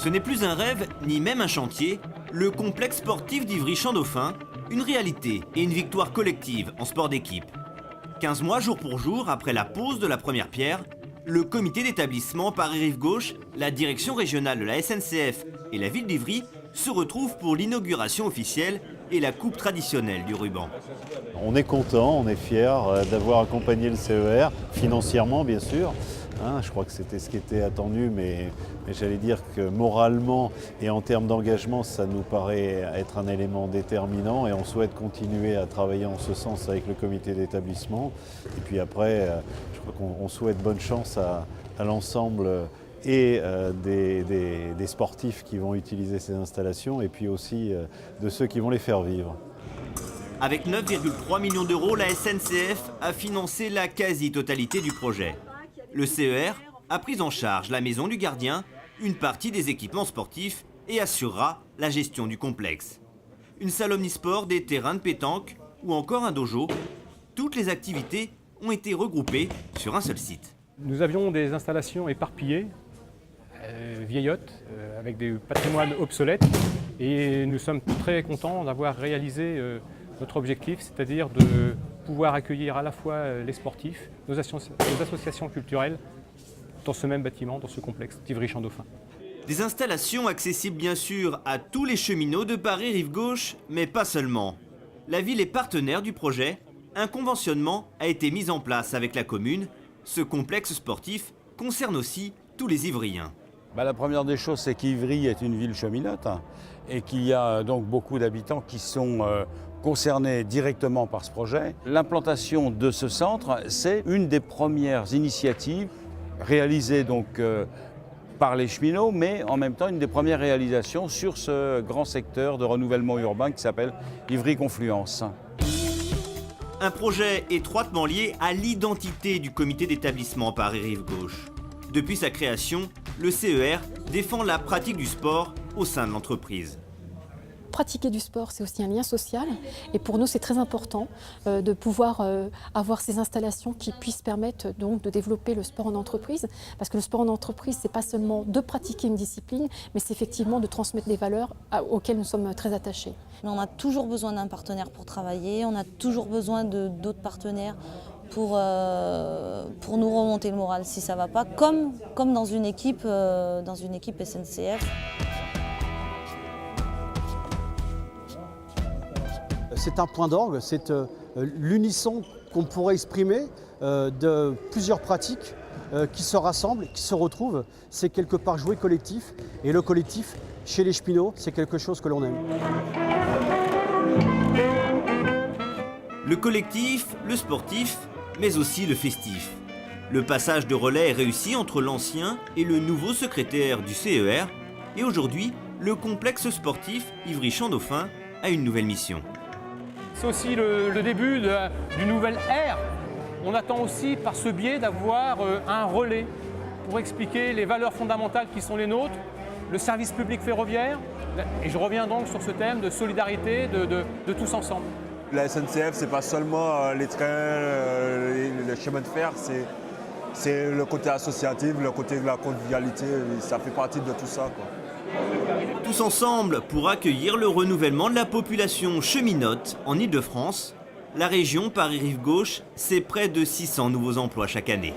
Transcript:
Ce n'est plus un rêve, ni même un chantier. Le complexe sportif d'Ivry-Champ-Dauphin, une réalité et une victoire collective en sport d'équipe. 15 mois jour pour jour après la pose de la première pierre, le comité d'établissement Paris-Rive-Gauche, la direction régionale de la SNCF et la ville d'Ivry se retrouvent pour l'inauguration officielle et la coupe traditionnelle du ruban. On est content, on est fiers d'avoir accompagné le CER, financièrement bien sûr. Je crois que c'était ce qui était attendu, mais j'allais dire que moralement et en termes d'engagement, ça nous paraît être un élément déterminant et on souhaite continuer à travailler en ce sens avec le comité d'établissement. Et puis après, je crois qu'on souhaite bonne chance à l'ensemble et des sportifs qui vont utiliser ces installations et puis aussi de ceux qui vont les faire vivre. Avec 9,3 millions d'euros, la SNCF a financé la quasi-totalité du projet. Le CER a pris en charge la maison du gardien, une partie des équipements sportifs et assurera la gestion du complexe. Une salle omnisport, des terrains de pétanque ou encore un dojo, toutes les activités ont été regroupées sur un seul site. Nous avions des installations éparpillées, vieillottes, avec des patrimoines obsolètes et nous sommes très contents d'avoir réalisé notre objectif, c'est-à-dire de pouvoir accueillir à la fois les sportifs, nos associations culturelles dans ce même bâtiment, dans ce complexe d'Ivry-Champ-Dauphin. Des installations accessibles bien sûr à tous les cheminots de Paris-Rive-Gauche, mais pas seulement. La ville est partenaire du projet. Un conventionnement a été mis en place avec la commune. Ce complexe sportif concerne aussi tous les Ivriens. La première des choses, c'est qu'Ivry est une ville cheminote et qu'il y a donc beaucoup d'habitants qui sont concernés directement par ce projet. L'implantation de ce centre, c'est une des premières initiatives réalisées donc par les cheminots, mais en même temps une des premières réalisations sur ce grand secteur de renouvellement urbain qui s'appelle Ivry-Confluence. Un projet étroitement lié à l'identité du comité d'établissement Paris-Rive-Gauche. Depuis sa création, le CER défend la pratique du sport au sein de l'entreprise. Pratiquer du sport, c'est aussi un lien social et pour nous, c'est très important de pouvoir avoir ces installations qui puissent permettre donc de développer le sport en entreprise parce que le sport en entreprise, c'est pas seulement de pratiquer une discipline, mais c'est effectivement de transmettre des valeurs auxquelles nous sommes très attachés. Mais on a toujours besoin d'un partenaire pour travailler, on a toujours besoin d'autres partenaires pour nous remonter le moral si ça ne va pas, comme dans une équipe SNCF. C'est un point d'orgue, c'est l'unisson qu'on pourrait exprimer de plusieurs pratiques qui se rassemblent, qui se retrouvent. C'est quelque part jouer collectif et le collectif, chez les cheminots, c'est quelque chose que l'on aime. Le collectif, le sportif, mais aussi le festif. Le passage de relais est réussi entre l'ancien et le nouveau secrétaire du CER. Et aujourd'hui, le complexe sportif Ivry-Champ-Dauphin a une nouvelle mission. C'est aussi le début d'une nouvelle ère. On attend aussi par ce biais d'avoir un relais pour expliquer les valeurs fondamentales qui sont les nôtres, le service public ferroviaire. Et je reviens donc sur ce thème de solidarité, de tous ensemble. La SNCF, c'est pas seulement les trains, les chemins de fer, c'est le côté associatif, le côté de la convivialité, ça fait partie de tout ça, quoi. Tous ensemble pour accueillir le renouvellement de la population cheminote en Île-de-France. La région Paris-Rive-Gauche, c'est près de 600 nouveaux emplois chaque année.